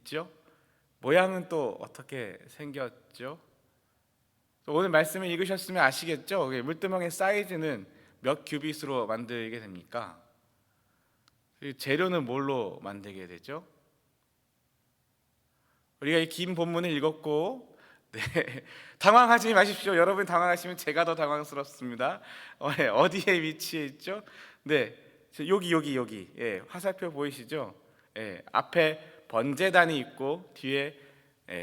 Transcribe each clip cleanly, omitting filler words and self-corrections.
있죠? 모양은 또 어떻게 생겼죠? 오늘 말씀을 읽으셨으면 아시겠죠? 물두멍의 사이즈는 몇 규빗으로 만들게 됩니까? 재료는 뭘로 만들게 되죠? 우리가 이 긴 본문을 읽었고, 네, 당황하지 마십시오. 여러분 당황하시면 제가 더 당황스럽습니다. 어디에 위치해 있죠? 네, 여기, 예, 화살표 보이시죠? 예, 앞에 번제단이 있고 뒤에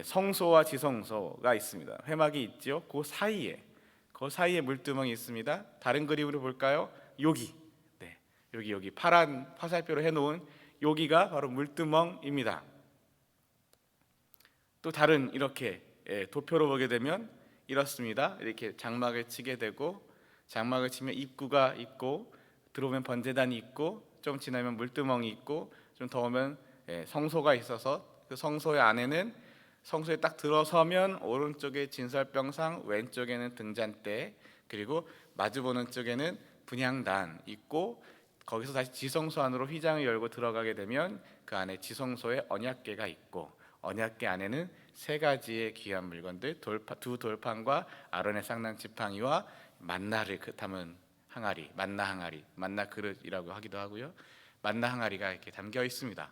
성소와 지성소가 있습니다. 회막이 있죠. 그 사이에 물두멍이 있습니다. 다른 그림으로 볼까요? 여기, 네, 여기 파란 화살표로 해놓은 여기가 바로 물두멍입니다. 또 다른 이렇게 도표로 보게 되면 이렇습니다. 이렇게 장막을 치게 되고, 장막을 치면 입구가 있고, 들어오면 번제단이 있고, 좀 지나면 물두멍이 있고, 좀 더 오면 성소가 있어서 그 성소의 안에는, 성소에 딱 들어서면 오른쪽에 진설병상, 왼쪽에는 등잔대, 그리고 마주보는 쪽에는 분향단 있고, 거기서 다시 지성소 안으로 휘장을 열고 들어가게 되면 그 안에 지성소에 언약궤가 있고, 언약궤 안에는 세 가지의 귀한 물건들, 두 돌판과 아론의 쌍난 지팡이와 만나를 담은 항아리, 만나 항아리, 만나 그릇이라고 하기도 하고요. 만나 항아리가 이렇게 담겨 있습니다.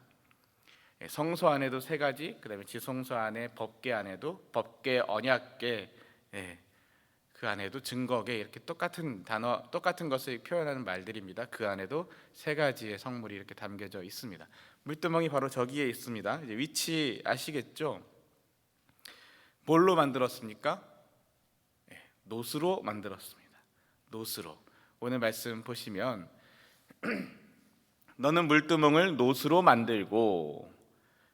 성소 안에도 세 가지, 그다음에 지성소 안에 법궤 안에도 법궤, 언약궤, 그 안에도 증거궤, 이렇게 똑같은 단어, 똑같은 것을 표현하는 말들입니다. 그 안에도 세 가지의 성물이 이렇게 담겨져 있습니다. 물두멍이 바로 저기에 있습니다. 이제 위치 아시겠죠? 뭘로 만들었습니까? 노스로 만들었습니다. 노스로. 오늘 말씀 보시면 너는 물두멍을 노스로 만들고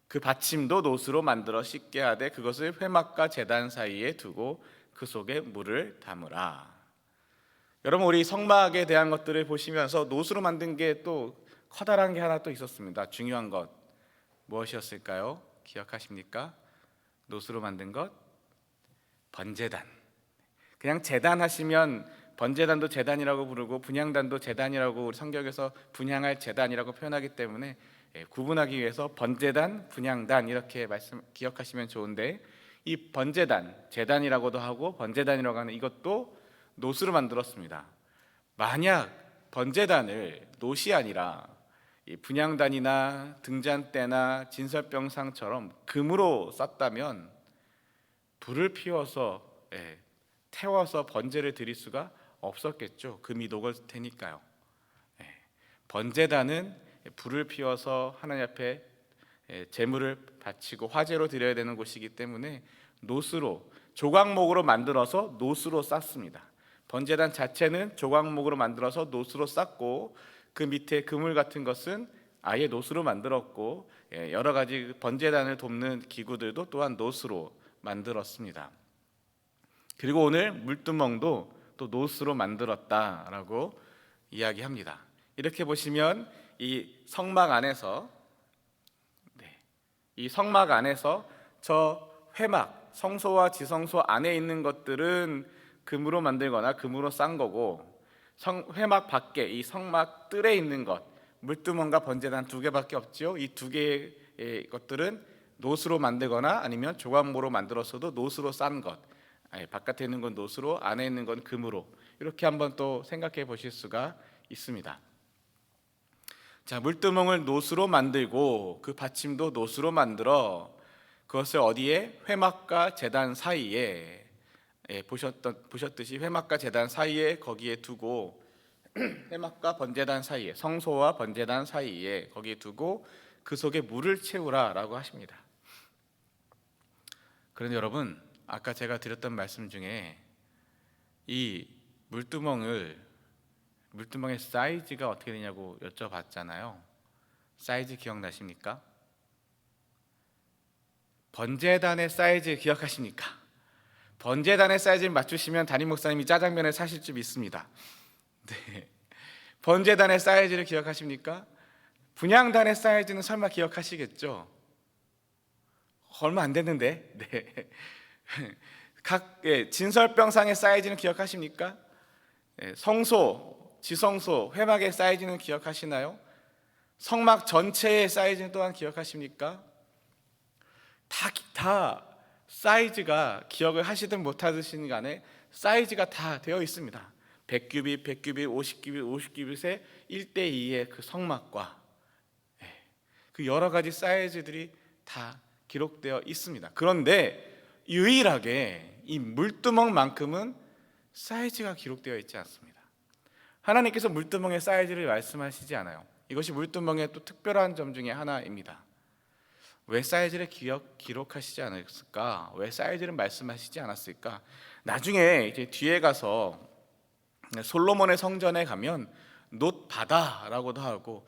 그 받침도 노스로 만들어 씻게 하되 그것을 회막과 제단 사이에 두고 그 속에 물을 담으라. 여러분, 우리 성막에 대한 것들을 보시면서 노스로 만든 게 또 커다란 게 하나 또 있었습니다. 중요한 것 무엇이었을까요? 기억하십니까? 노스로 만든 것, 번제단. 그냥 제단 하시면 번제단도 제단이라고 부르고 분향단도 제단이라고 우리 성경에서 분향할 제단이라고 표현하기 때문에 구분하기 위해서 번제단, 분향단 이렇게 기억하시면 좋은데, 이 번제단, 제단이라고도 하고 번제단이라고 하는 이것도 노스로 만들었습니다. 만약 번제단을 노시 아니라 이 분향단이나 등잔대나 진설병상처럼 금으로 썼다면 불을 피워서 태워서 번제를 드릴 수가 없었겠죠. 금이 녹을 테니까요. 번제단은 불을 피워서 하나님 앞에 제물을 바치고 화제로 드려야 되는 곳이기 때문에 노스로, 조각목으로 만들어서 노스로 쌌습니다. 번제단 자체는 조각목으로 만들어서 노스로 쌌고, 그 밑에 그물 같은 것은 아예 노스로 만들었고, 여러 가지 번제단을 돕는 기구들도 또한 노스로 만들었습니다. 그리고 오늘 물두멍도 또 노스로 만들었다라고 이야기합니다. 이렇게 보시면 이 성막 안에서 저 회막, 성소와 지성소 안에 있는 것들은 금으로 만들거나 금으로 싼 거고, 회막 밖에 이 성막 뜰에 있는 것, 물두멍과 번제단 두 개밖에 없죠. 이 두 개의 것들은 노스로 만들거나 아니면 조각모로 만들었어도 노스로 싼 것, 바깥에 있는 건 노스로, 안에 있는 건 금으로, 이렇게 한번 또 생각해 보실 수가 있습니다. 자, 물두멍을 노스로 만들고 그 받침도 노스로 만들어 그것을 어디에? 회막과 제단 사이에, 보셨듯이 회막과 제단 사이에 거기에 두고, 회막과 번제단 사이에, 성소와 번제단 사이에 거기에 두고 그 속에 물을 채우라라고 하십니다. 그런데 여러분, 아까 제가 드렸던 말씀 중에 이 물두멍의 사이즈가 어떻게 되냐고 여쭤봤잖아요. 사이즈 기억나십니까? 번제단의 사이즈 기억하십니까? 번제단의 사이즈를 맞추시면 담임 목사님이 짜장면을 사실 줄 믿습니다. 네. 번제단의 사이즈를 기억하십니까? 분향단의 사이즈는 설마 기억하시겠죠? 얼마 안 됐는데. 네. 각 진설병상의 사이즈는 기억하십니까? 성소, 지성소, 회막의 사이즈는 기억하시나요? 성막 전체의 사이즈는 또한 기억하십니까? 다 사이즈가 기억을 하시든 못하시든 간에 사이즈가 다 되어 있습니다. 100규빗, 100규빗, 50규빗, 50규빗의 1:2의 그 성막과 그 여러 가지 사이즈들이 다 기록되어 있습니다. 그런데 유일하게 이 물두멍만큼은 사이즈가 기록되어 있지 않습니다. 하나님께서 물두멍의 사이즈를 말씀하시지 않아요. 이것이 물두멍의 또 특별한 점 중에 하나입니다. 왜 사이즈를 기록하시지 않았을까? 왜 사이즈를 말씀하시지 않았을까? 나중에 이제 뒤에 가서 솔로몬의 성전에 가면 놋바다라고도 하고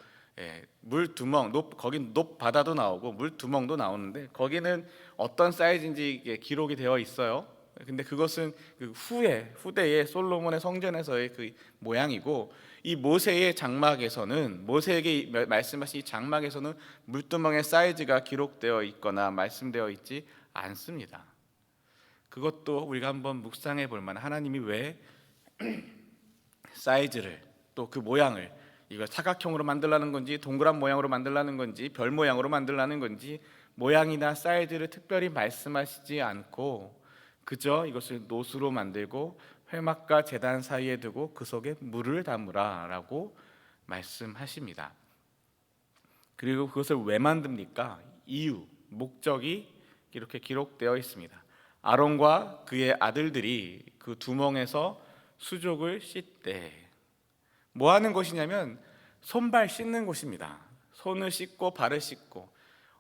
물두멍, 거긴 놋바다도 나오고 물두멍도 나오는데 거기는 어떤 사이즈인지 기록이 되어 있어요. 근데 그것은 그 후대의 솔로몬의 성전에서의 그 모양이고, 이 모세의 장막에서는, 모세에게 말씀하신 이 장막에서는 물두멍의 사이즈가 기록되어 있거나 말씀되어 있지 않습니다. 그것도 우리가 한번 묵상해 볼 만한, 하나님이 왜 사이즈를, 또 그 모양을, 이걸 사각형으로 만들라는 건지 동그란 모양으로 만들라는 건지 별 모양으로 만들라는 건지 모양이나 사이즈를 특별히 말씀하시지 않고 그저 이것을 놋으로 만들고 회막과 제단 사이에 두고 그 속에 물을 담으라 라고 말씀하십니다. 그리고 그것을 왜 만듭니까? 이유, 목적이 이렇게 기록되어 있습니다. 아론과 그의 아들들이 그 두멍에서 수족을 씻되, 뭐 하는 곳이냐면 손발 씻는 곳입니다. 손을 씻고 발을 씻고.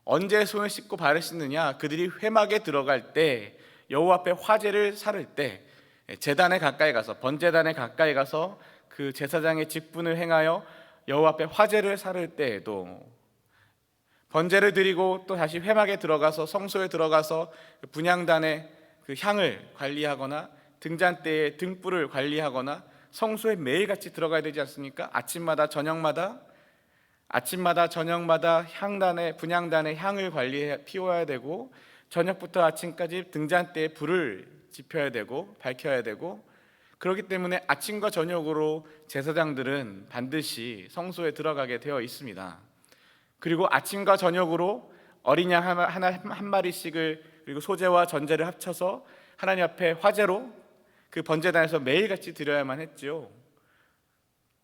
언제 손을 씻고 발을 씻느냐? 그들이 회막에 들어갈 때, 여호와 앞에 화제를 살을 때, 제단에 가까이 가서, 번제단에 가까이 가서 그 제사장의 직분을 행하여 여호와 앞에 화제를 살을 때에도, 번제를 드리고 또 다시 회막에 들어가서, 성소에 들어가서 분향단의 그 향을 관리하거나 등잔대의 등불을 관리하거나 성소에 매일같이 들어가야 되지 않습니까? 아침마다 저녁마다 향단의, 분향단의 향을 피워야 되고, 저녁부터 아침까지 등잔대에 불을 지펴야 되고 밝혀야 되고, 그렇기 때문에 아침과 저녁으로 제사장들은 반드시 성소에 들어가게 되어 있습니다. 그리고 아침과 저녁으로 어린 양 한 마리씩을, 그리고 소제와 전제를 합쳐서 하나님 앞에 화제로 그 번제단에서 매일같이 드려야만 했죠.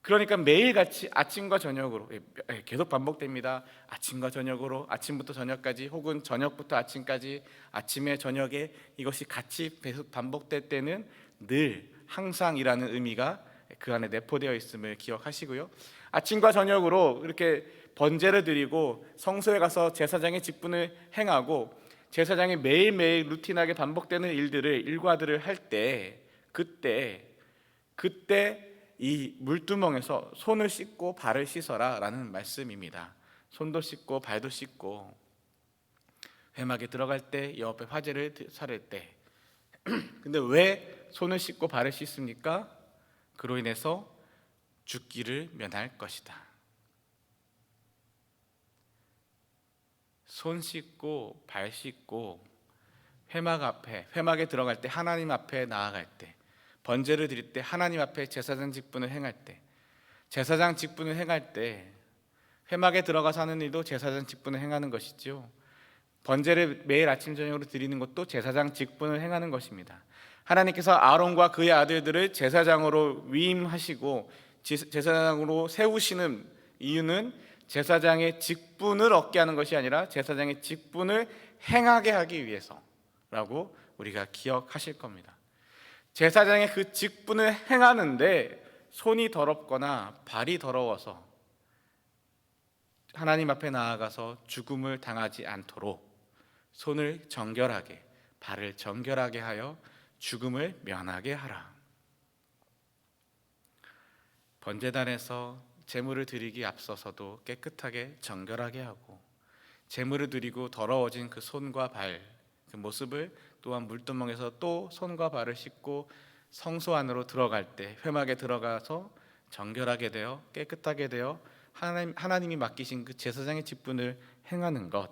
그러니까 매일같이 아침과 저녁으로, 계속 반복됩니다. 아침과 저녁으로, 아침부터 저녁까지, 혹은 저녁부터 아침까지, 아침에 저녁에, 이것이 같이 계속 반복될 때는 늘 항상이라는 의미가 그 안에 내포되어 있음을 기억하시고요. 아침과 저녁으로 이렇게 번제를 드리고 성소에 가서 제사장의 직분을 행하고, 제사장이 매일매일 루틴하게 반복되는 일과들을 할 때, 그때 이 물두멍에서 손을 씻고 발을 씻어라 라는 말씀입니다. 손도 씻고 발도 씻고, 회막에 들어갈 때, 여호와 앞에 화제를 살을 때. 근데 왜 손을 씻고 발을 씻습니까? 그로 인해서 죽기를 면할 것이다. 손 씻고 발 씻고 회막에 들어갈 때, 하나님 앞에 나아갈 때, 번제를 드릴 때, 하나님 앞에 제사장 직분을 행할 때, 제사장 직분을 행할 때, 회막에 들어가서 하는 일도 제사장 직분을 행하는 것이죠. 번제를 매일 아침 저녁으로 드리는 것도 제사장 직분을 행하는 것입니다. 하나님께서 아론과 그의 아들들을 제사장으로 위임하시고 제사장으로 세우시는 이유는 제사장의 직분을 얻게 하는 것이 아니라 제사장의 직분을 행하게 하기 위해서라고 우리가 기억하실 겁니다. 제사장의 그 직분을 행하는데 손이 더럽거나 발이 더러워서 하나님 앞에 나아가서 죽음을 당하지 않도록 손을 정결하게, 발을 정결하게 하여 죽음을 면하게 하라. 번제단에서 제물을 드리기 앞서서도 깨끗하게 정결하게 하고, 제물을 드리고 더러워진 그 손과 발, 그 모습을 또한 물두멍에서 또 손과 발을 씻고 성소 안으로 들어갈 때, 회막에 들어가서 정결하게 되어 깨끗하게 되어 하나님이 맡기신 그 제사장의 직분을 행하는 것,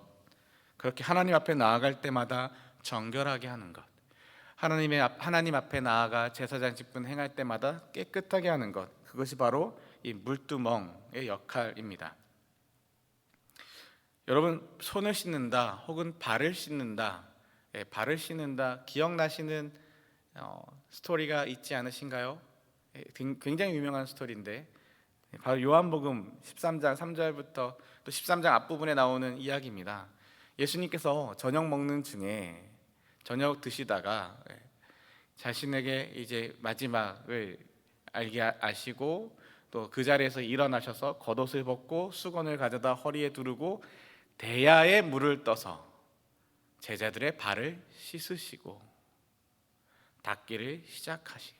그렇게 하나님 앞에 나아갈 때마다 정결하게 하는 것, 하나님 앞에 나아가 제사장 직분을 행할 때마다 깨끗하게 하는 것, 그것이 바로 이 물두멍의 역할입니다. 여러분, 손을 씻는다 혹은 발을 씻는다, 발을 씻는다. 기억나시는 스토리가 있지 않으신가요? 굉장히 유명한 스토리인데 바로 요한복음 13장 3절부터 또 13장 앞부분에 나오는 이야기입니다. 예수님께서 저녁 먹는 중에 저녁 드시다가 자신에게 이제 마지막을 알게 아시고 또 그 자리에서 일어나셔서 겉옷을 벗고 수건을 가져다 허리에 두르고 대야에 물을 떠서 제자들의 발을 씻으시고 닦기를 시작하시고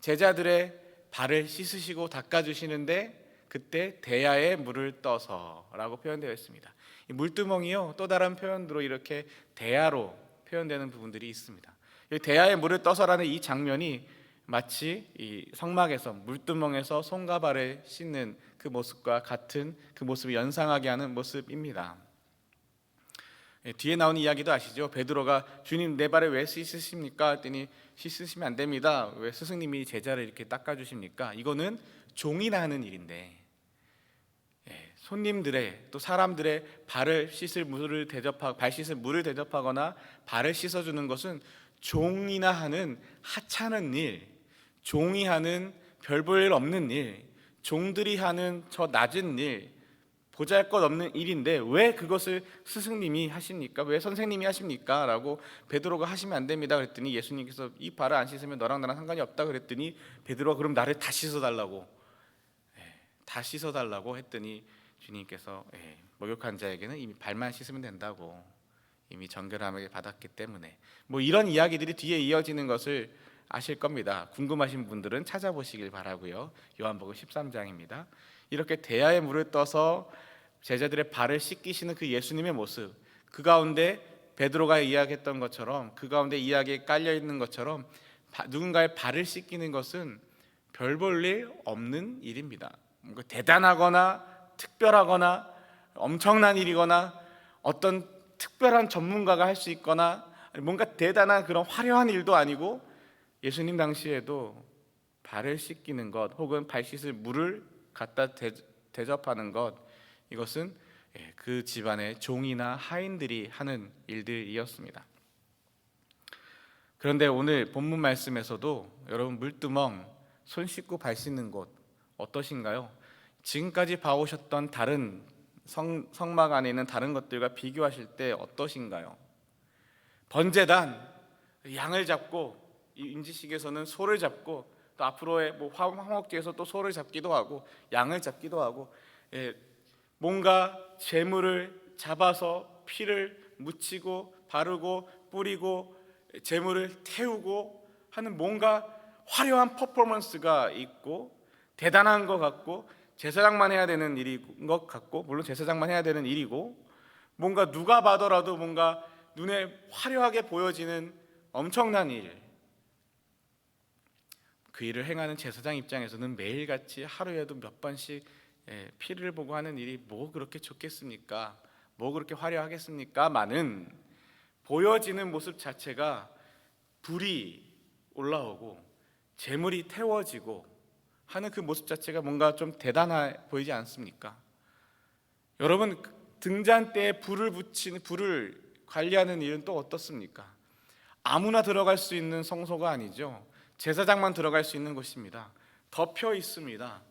제자들의 발을 씻으시고 닦아주시는데 그때 대야에 물을 떠서라고 표현되어 있습니다. 이 물두멍이요 또 다른 표현으로 이렇게 대야로 표현되는 부분들이 있습니다. 대야에 물을 떠서라는 이 장면이 마치 이 성막에서 물두멍에서 손과 발을 씻는 그 모습과 같은 그 모습을 연상하게 하는 모습입니다. 뒤에 나오는 이야기도 아시죠? 베드로가 주님 내 발을 왜 씻으십니까? 했더니 씻으시면 안 됩니다. 왜 스승님이 제자를 이렇게 닦아주십니까? 이거는 종이나 하는 일인데 손님들의 또 사람들의 발을 씻을 물을 대접하고 발 씻을 물을 대접하거나 발을 씻어주는 것은 종이나 하는 하찮은 일, 종이 하는 별 볼 일 없는 일, 종들이 하는 저 낮은 일, 보잘것없는 일인데 왜 그것을 스승님이 하십니까? 왜 선생님이 하십니까? 라고 베드로가 하시면 안 됩니다 그랬더니 예수님께서 이 발을 안 씻으면 너랑 나랑 상관이 없다 그랬더니 베드로가 그럼 나를 다 씻어달라고 다 씻어달라고 했더니 주님께서 목욕한 자에게는 이미 발만 씻으면 된다고 이미 정결함을 받았기 때문에 뭐 이런 이야기들이 뒤에 이어지는 것을 아실 겁니다. 궁금하신 분들은 찾아보시길 바라고요. 요한복음 13장입니다. 이렇게 대야에 물을 떠서 제자들의 발을 씻기시는 그 예수님의 모습, 그 가운데 베드로가 이야기했던 것처럼 그 가운데 이야기에 깔려 있는 것처럼 누군가의 발을 씻기는 것은 별 볼 일 없는 일입니다. 뭔가 대단하거나 특별하거나 엄청난 일이거나 어떤 특별한 전문가가 할 수 있거나 뭔가 대단한 그런 화려한 일도 아니고 예수님 당시에도 발을 씻기는 것 혹은 발 씻을 물을 갖다 대접하는 것 이것은 그 집안의 종이나 하인들이 하는 일들이었습니다. 그런데 오늘 본문 말씀에서도 여러분 물두멍, 손 씻고 발 씻는 곳 어떠신가요? 지금까지 봐오셨던 다른 성막 안에 있는 다른 것들과 비교하실 때 어떠신가요? 번제단, 양을 잡고 임지식에서는 소를 잡고 또 앞으로의 화목제에서 또 소를 잡기도 하고 양을 잡기도 하고 뭔가 제물을 잡아서 피를 묻히고 바르고 뿌리고 제물을 태우고 하는 뭔가 화려한 퍼포먼스가 있고 대단한 것 같고 제사장만 해야 되는 일인 것 같고 물론 제사장만 해야 되는 일이고 뭔가 누가 봐더라도 뭔가 눈에 화려하게 보여지는 엄청난 일 그 일을 행하는 제사장 입장에서는 매일같이 하루에도 몇 번씩 피를 보고 하는 일이 뭐 그렇게 좋겠습니까? 뭐 그렇게 화려하겠습니까? 많은 보여지는 모습 자체가 불이 올라오고 재물이 태워지고 하는 그 모습 자체가 뭔가 좀 대단해 보이지 않습니까? 여러분 등잔대에 불을 관리하는 일은 또 어떻습니까? 아무나 들어갈 수 있는 성소가 아니죠. 제사장만 들어갈 수 있는 곳입니다. 덮여 있습니다.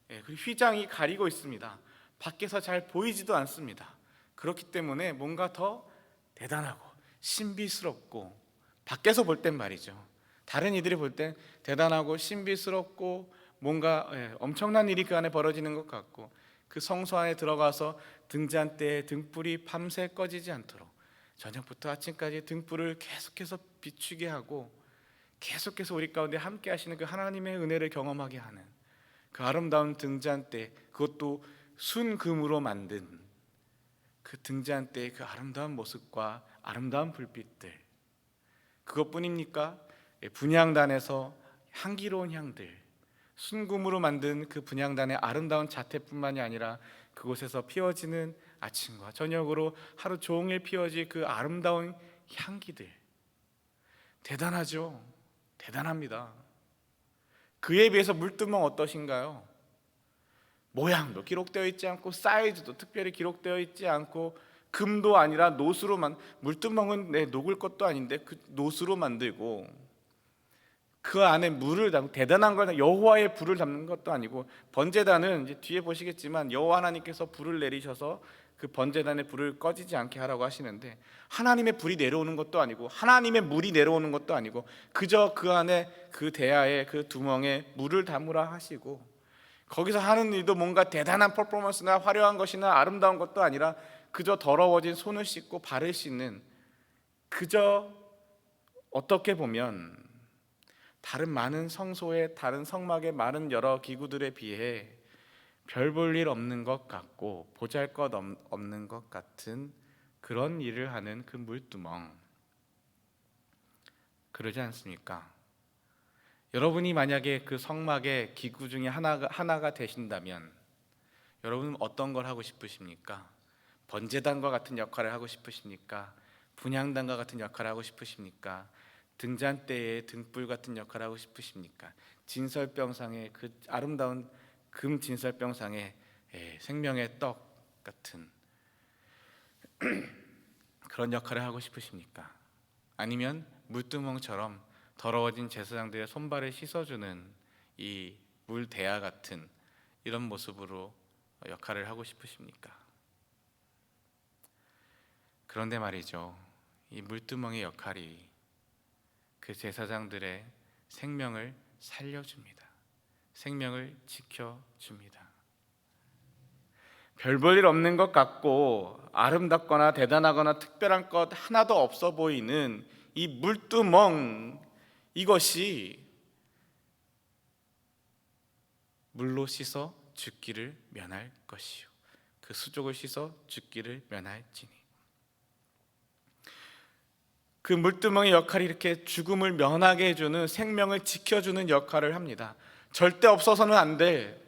그리고 휘장이 가리고 있습니다. 밖에서 잘 보이지도 않습니다. 그렇기 때문에 뭔가 더 대단하고 신비스럽고 밖에서 볼 땐 말이죠. 다른 이들이 볼 땐 대단하고 신비스럽고 뭔가 엄청난 일이 그 안에 벌어지는 것 같고 그 성소 안에 들어가서 등잔대에 등불이 밤새 꺼지지 않도록 저녁부터 아침까지 등불을 계속해서 비추게 하고 계속해서 우리 가운데 함께 하시는 그 하나님의 은혜를 경험하게 하는 그 아름다운 등잔대, 그것도 순금으로 만든 그 등잔대의 그 아름다운 모습과 아름다운 불빛들, 그것뿐입니까? 분향단에서 향기로운 향들, 순금으로 만든 그 분향단의 아름다운 자태뿐만이 아니라 그곳에서 피어지는 아침과 저녁으로 하루 종일 피어질 그 아름다운 향기들, 대단하죠? 대단합니다. 그에 비해서 물두멍 어떠신가요? 모양도 기록되어 있지 않고 사이즈도 특별히 기록되어 있지 않고 금도 아니라 물두멍은 녹을 것도 아닌데 그 노수로 만들고, 그 안에 물을 담고, 대단한 건 여호와의 불을 담는 것도 아니고, 번제단은 이제 뒤에 보시겠지만 여호와 하나님께서 불을 내리셔서 그 번제단의 불을 꺼지지 않게 하라고 하시는데, 하나님의 불이 내려오는 것도 아니고 하나님의 물이 내려오는 것도 아니고, 그저 그 안에 그 대야에 그 두멍에 물을 담으라 하시고, 거기서 하는 일도 뭔가 대단한 퍼포먼스나 화려한 것이나 아름다운 것도 아니라 그저 더러워진 손을 씻고 발을 씻는, 그저 어떻게 보면 다른 많은 성소의 다른 성막의 많은 여러 기구들에 비해 별 볼 일 없는 것 같고 보잘것 없는 것 같은 그런 일을 하는 그 물두멍, 그러지 않습니까? 여러분이 만약에 그 성막의 기구 중에 하나가 되신다면 여러분은 어떤 걸 하고 싶으십니까? 번제단과 같은 역할을 하고 싶으십니까? 분향단과 같은 역할을 하고 싶으십니까? 등잔대의 등불 같은 역할을 하고 싶으십니까? 진설병상의 그 아름다운 금 진설병상의 생명의 떡 같은 그런 역할을 하고 싶으십니까? 아니면 물두멍처럼 더러워진 제사장들의 손발을 씻어주는 이 물대야 같은 이런 모습으로 역할을 하고 싶으십니까? 그런데 말이죠, 이 물두멍의 역할이 그 제사장들의 생명을 살려줍니다. 생명을 지켜줍니다. 별 볼 일 없는 것 같고 아름답거나 대단하거나 특별한 것 하나도 없어 보이는 이 물두멍, 이것이 물로 씻어 죽기를 면할 것이요, 그 수족을 씻어 죽기를 면할지니. 그 물두멍의 역할이 이렇게 죽음을 면하게 해주는, 생명을 지켜주는 역할을 합니다. 절대 없어서는 안 돼.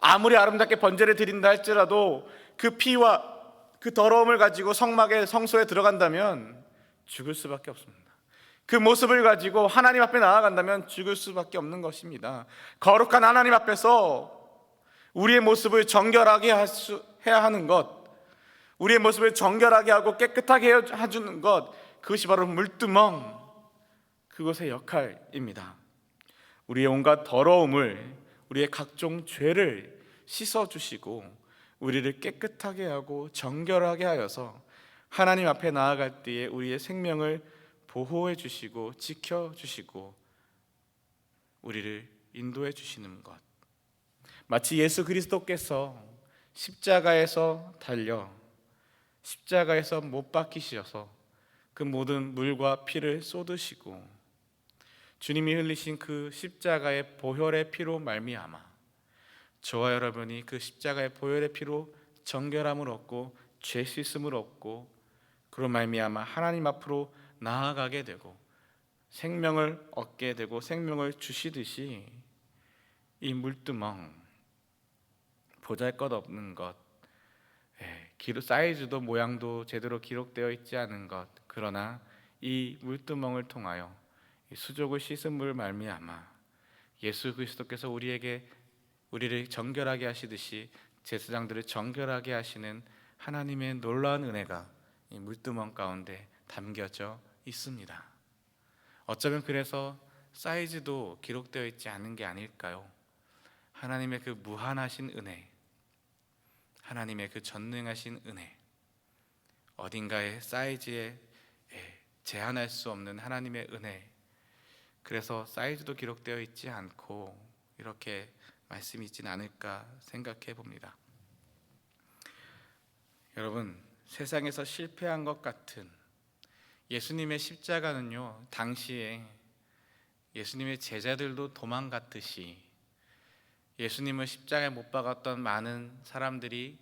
아무리 아름답게 번제를 드린다 할지라도 그 피와 그 더러움을 가지고 성소에 들어간다면 죽을 수밖에 없습니다. 그 모습을 가지고 하나님 앞에 나아간다면 죽을 수밖에 없는 것입니다. 거룩한 하나님 앞에서 우리의 모습을 정결하게 해야 하는 것, 우리의 모습을 정결하게 하고 깨끗하게 해주는 것, 그것이 바로 물두멍, 그것의 역할입니다. 우리의 온갖 더러움을, 우리의 각종 죄를 씻어주시고 우리를 깨끗하게 하고 정결하게 하여서 하나님 앞에 나아갈 때에 우리의 생명을 보호해 주시고 지켜주시고 우리를 인도해 주시는 것, 마치 예수 그리스도께서 십자가에서 달려 십자가에서 못 박히셔서 그 모든 물과 피를 쏟으시고 주님이 흘리신 그 십자가의 보혈의 피로 말미암아 저와 여러분이 그 십자가의 보혈의 피로 정결함을 얻고 죄 씻음을 얻고 그로 말미암아 하나님 앞으로 나아가게 되고 생명을 얻게 되고 생명을 주시듯이 이 물두멍, 보잘것없는 것, 사이즈도 모양도 제대로 기록되어 있지 않은 것, 그러나 이 물두멍을 통하여 수족을 씻은 물 말미암아 예수 그리스도께서 우리를 정결하게 하시듯이 제사장들을 정결하게 하시는 하나님의 놀라운 은혜가 이 물두멍 가운데 담겨져 있습니다. 어쩌면 그래서 사이즈도 기록되어 있지 않은 게 아닐까요? 하나님의 그 무한하신 은혜, 하나님의 그 전능하신 은혜, 어딘가에 사이즈에 제한할 수 없는 하나님의 은혜, 그래서 사이즈도 기록되어 있지 않고 이렇게 말씀이 있진 않을까 생각해 봅니다. 여러분, 세상에서 실패한 것 같은 예수님의 십자가는요, 당시에 예수님의 제자들도 도망갔듯이 예수님을 십자가에 못 박았던 많은 사람들이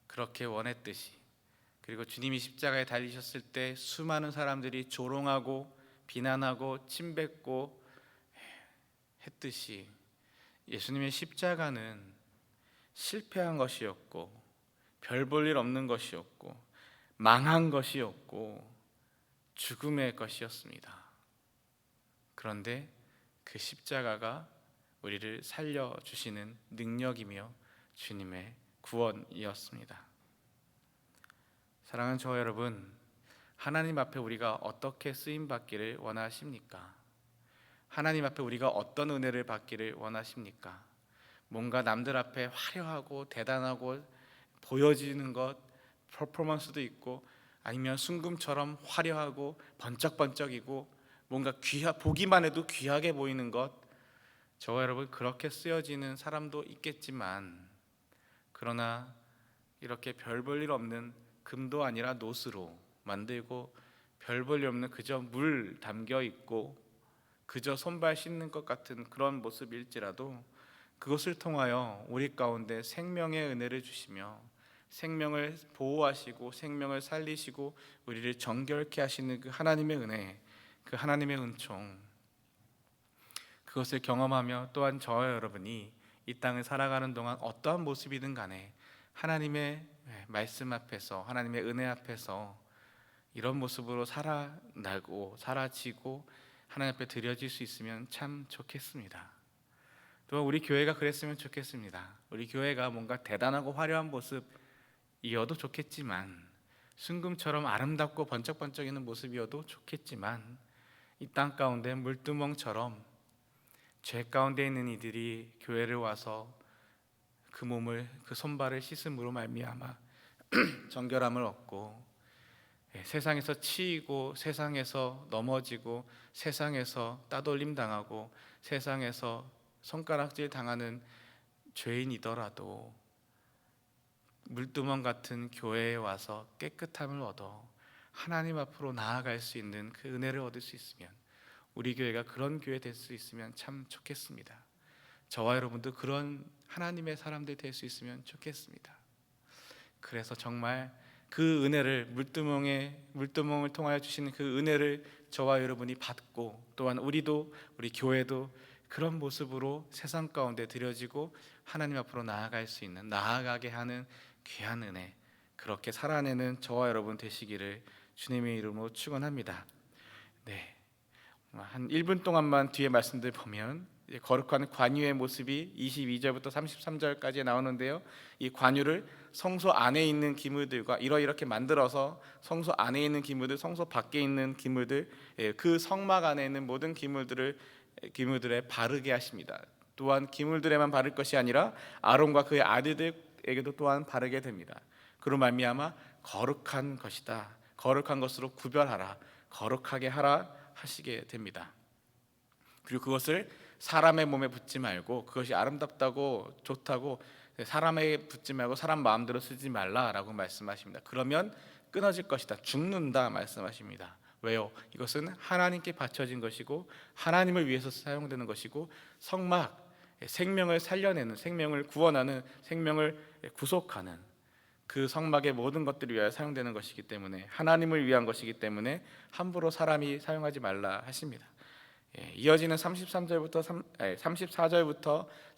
그렇게 원했듯이, 그리고 주님이 십자가에 달리셨을 때 수많은 사람들이 조롱하고 비난하고 침뱉고 했듯이 예수님의 십자가는 실패한 것이었고 별 볼 일 없는 것이었고 망한 것이었고 죽음의 것이었습니다. 그런데 그 십자가가 우리를 살려주시는 능력이며 주님의 구원이었습니다. 사랑하는 저와 여러분, 하나님 앞에 우리가 어떻게 쓰임 받기를 원하십니까? 하나님 앞에 우리가 어떤 은혜를 받기를 원하십니까? 뭔가 남들 앞에 화려하고 대단하고 보여지는 것, 퍼포먼스도 있고, 아니면 순금처럼 화려하고 번쩍번쩍이고 뭔가 보기만 해도 귀하게 보이는 것, 저와 여러분 그렇게 쓰여지는 사람도 있겠지만, 그러나 이렇게 별 볼 일 없는 금도 아니라 노스로 만들고 별 볼 일 없는 그저 물 담겨 있고 그저 손발 씻는 것 같은 그런 모습일지라도 그것을 통하여 우리 가운데 생명의 은혜를 주시며 생명을 보호하시고 생명을 살리시고 우리를 정결케 하시는 그 하나님의 은혜, 그 하나님의 은총, 그것을 경험하며 또한 저와 여러분이 이 땅을 살아가는 동안 어떠한 모습이든 간에 하나님의 말씀 앞에서, 하나님의 은혜 앞에서 이런 모습으로 살아나고 살아지고 하나님 앞에 드려질 수 있으면 참 좋겠습니다. 또 우리 교회가 그랬으면 좋겠습니다. 우리 교회가 뭔가 대단하고 화려한 모습이어도 좋겠지만, 순금처럼 아름답고 번쩍번쩍이는 모습이어도 좋겠지만, 이 땅 가운데 물두멍처럼 죄 가운데 있는 이들이 교회를 와서 그 몸을, 그 손발을 씻음으로 말미암아 정결함을 얻고, 세상에서 치이고 세상에서 넘어지고 세상에서 따돌림 당하고 세상에서 손가락질 당하는 죄인이더라도 물두멍 같은 교회에 와서 깨끗함을 얻어 하나님 앞으로 나아갈 수 있는 그 은혜를 얻을 수 있으면, 우리 교회가 그런 교회 될 수 있으면 참 좋겠습니다. 저와 여러분도 그런 하나님의 사람들이 될 수 있으면 좋겠습니다. 그래서 정말 그 은혜를, 물두멍을 통하여 주시는 그 은혜를 저와 여러분이 받고, 또한 우리도, 우리 교회도 그런 모습으로 세상 가운데 드려지고 하나님 앞으로 나아갈 수 있는, 나아가게 하는 귀한 은혜, 그렇게 살아내는 저와 여러분 되시기를 주님의 이름으로 축원합니다. 네, 한 1분 동안만 뒤에 말씀들 보면 거룩한 관유의 모습이 22절부터 33절까지 나오는데요, 이 관유를 성소 안에 있는 기물들과 이렇게 만들어서 성소 안에 있는 기물들, 성소 밖에 있는 기물들, 그 성막 안에 있는 모든 기물들에 바르게 하십니다. 또한 기물들에만 바를 것이 아니라 아론과 그의 아들들에게도 또한 바르게 됩니다. 그로 말미암아 거룩한 것이다, 거룩한 것으로 구별하라, 거룩하게 하라 하시게 됩니다. 그리고 그것을 사람의 몸에 붓지 말고, 그것이 아름답다고 좋다고 사람에게 붓지 말고 사람 마음대로 쓰지 말라라고 말씀하십니다. 그러면 끊어질 것이다, 죽는다 말씀하십니다. 왜요? 이것은 하나님께 바쳐진 것이고 하나님을 위해서 사용되는 것이고, 성막, 생명을 살려내는, 생명을 구원하는, 생명을 구속하는 그 성막의 모든 것들을 위하여 사용되는 것이기 때문에, 하나님을 위한 것이기 때문에 함부로 사람이 사용하지 말라 하십니다. 이어지는 34절부터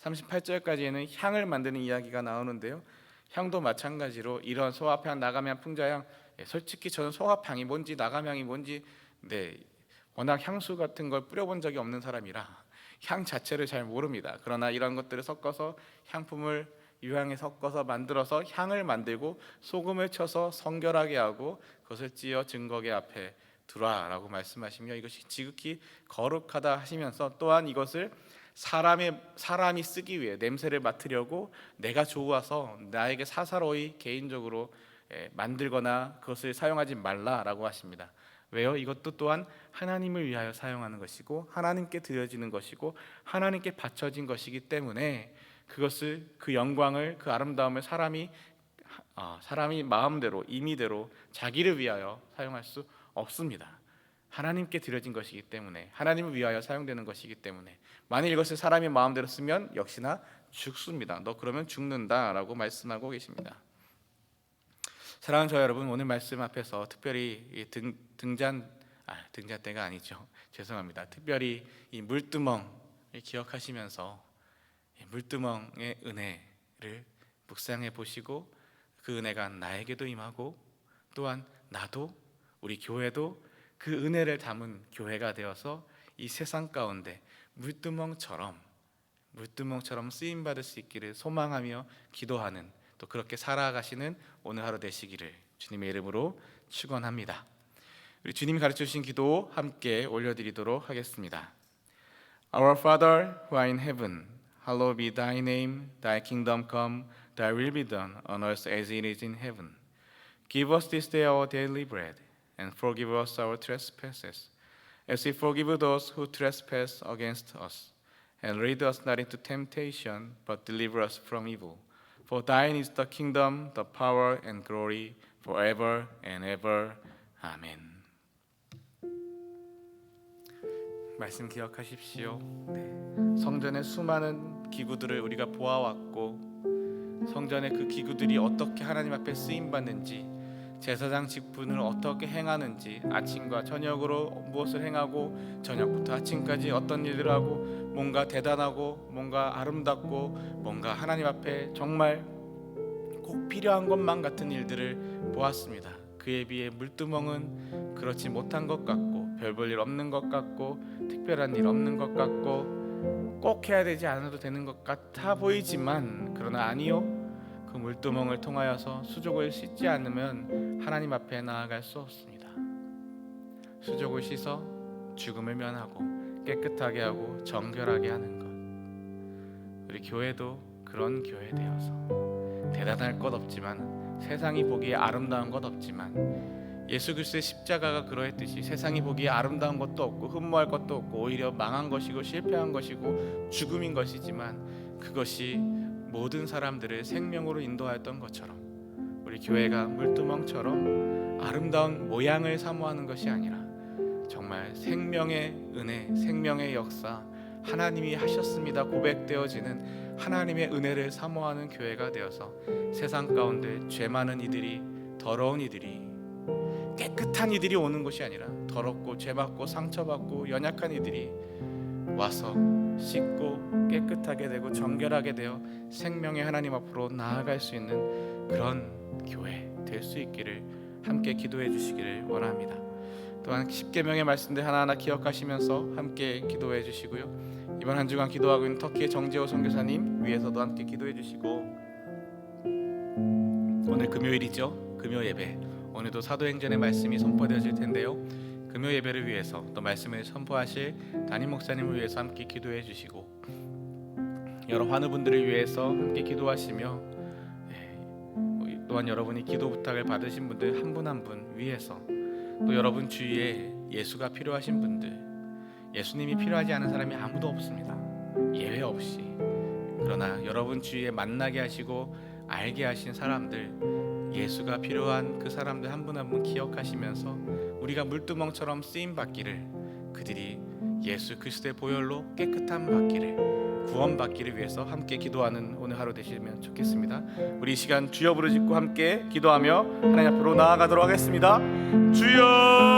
38절까지에는 향을 만드는 이야기가 나오는데요, 향도 마찬가지로 이런 소합향, 나감향, 풍자향, 솔직히 저는 소합향이 뭔지 나감향이 뭔지 워낙 향수 같은 걸 뿌려본 적이 없는 사람이라 향 자체를 잘 모릅니다. 그러나 이런 것들을 섞어서 향품을 유향에 섞어서 만들어서 향을 만들고 소금을 쳐서 성결하게 하고 그것을 찌어 증거계 앞에 두라라고 말씀하시며, 이것이 지극히 거룩하다 하시면서 또한 이것을 사람이 쓰기 위해 냄새를 맡으려고 내가 좋아서 나에게 사사로이 개인적으로 만들거나 그것을 사용하지 말라라고 하십니다. 왜요? 이것도 또한 하나님을 위하여 사용하는 것이고 하나님께 드려지는 것이고 하나님께 바쳐진 것이기 때문에, 그것을, 그 영광을, 그 아름다움을 사람이 마음대로 임의대로 자기를 위하여 사용할 수 없습니다. 하나님께 드려진 것이기 때문에, 하나님을 위하여 사용되는 것이기 때문에, 만일 이것을 사람이 마음대로 쓰면 역시나 죽습니다. 너 그러면 죽는다라고 말씀하고 계십니다. 사랑하는 저 여러분, 오늘 말씀 앞에서 특별히 등잔대가 아니죠, 죄송합니다. 특별히 이 물두멍을 기억하시면서 물두멍의 은혜를 묵상해 보시고, 그 은혜가 나에게도 임하고 또한 나도, 우리 교회도 그 은혜를 담은 교회가 되어서 이 세상 가운데 물두멍처럼 쓰임받을 수 있기를 소망하며 기도하는, 또 그렇게 살아가시는 오늘 하루 되시기를 주님의 이름으로 축원합니다. 우리 주님이 가르쳐 주신 기도 함께 올려드리도록 하겠습니다. Our Father who art in heaven, hallowed be thy name. Thy kingdom come, thy will be done on earth as it is in heaven. Give us this day our daily bread, and forgive us our trespasses, as we forgive those who trespass against us. And lead us not into temptation, but deliver us from evil. For thine is the kingdom, the power, and glory, forever and ever. 아멘. 말씀 기억하십시오. 성전의 수많은 기구들을 우리가 보아왔고, 성전의 그 기구들이 어떻게 하나님 앞에 쓰임받는지, 제사장 직분을 어떻게 행하는지, 아침과 저녁으로 무엇을 행하고 저녁부터 아침까지 어떤 일들을 하고, 뭔가 대단하고 뭔가 아름답고 뭔가 하나님 앞에 정말 꼭 필요한 것만 같은 일들을 보았습니다. 그에 비해 물두멍은 그렇지 못한 것 같고, 별 볼 일 없는 것 같고, 특별한 일 없는 것 같고, 꼭 해야 되지 않아도 되는 것 같아 보이지만, 그러나 아니요, 그 물두멍을 통하여서 수족을 씻지 않으면 하나님 앞에 나아갈 수 없습니다. 수족을 씻어 죽음을 면하고 깨끗하게 하고 정결하게 하는 것. 우리 교회도 그런 교회 되어서 대단할 것 없지만, 세상이 보기에 아름다운 것 없지만, 예수 그리스도의 십자가가 그러했듯이 세상이 보기에 아름다운 것도 없고 흠모할 것도 없고 오히려 망한 것이고 실패한 것이고 죽음인 것이지만, 그것이 모든 사람들을 생명으로 인도하였던 것처럼 우리 교회가 물두멍처럼 아름다운 모양을 사모하는 것이 아니라 정말 생명의 은혜, 생명의 역사, 하나님이 하셨습니다 고백되어지는 하나님의 은혜를 사모하는 교회가 되어서 세상 가운데 죄 많은 이들이, 더러운 이들이, 깨끗한 이들이 오는 것이 아니라 더럽고 죄받고 상처받고 연약한 이들이 와서 씻고 깨끗하게 되고 정결하게 되어 생명의 하나님 앞으로 나아갈 수 있는 그런 교회 될 수 있기를 함께 기도해 주시기를 원합니다. 또한 십계명의 말씀들 하나하나 기억하시면서 함께 기도해 주시고요. 이번 한 주간 기도하고 있는 터키의 정재호 선교사님 위해서도 함께 기도해 주시고, 오늘 금요일이죠. 금요 예배, 오늘도 사도행전의 말씀이 선포되어질 텐데요. 금요 예배를 위해서 또 말씀을 선포하실 담임 목사님을 위해서 함께 기도해 주시고, 여러 환우분들을 위해서 함께 기도하시며, 또한 여러분이 기도 부탁을 받으신 분들 한 분 한 분 위해서, 또 여러분 주위에 예수가 필요하신 분들, 예수님이 필요하지 않은 사람이 아무도 없습니다. 예외 없이. 그러나 여러분 주위에 만나게 하시고 알게 하신 사람들, 예수가 필요한 그 사람들 한 분 한 분 기억하시면서 우리가 물두멍처럼 쓰임 받기를, 그들이 예수 그리스도의 보혈로 깨끗함 받기를, 구원 받기를 위해서 함께 기도하는 오늘 하루 되시면 좋겠습니다. 우리 이 시간 주여 부르짖고 함께 기도하며 하나님 앞으로 나아가도록 하겠습니다. 주여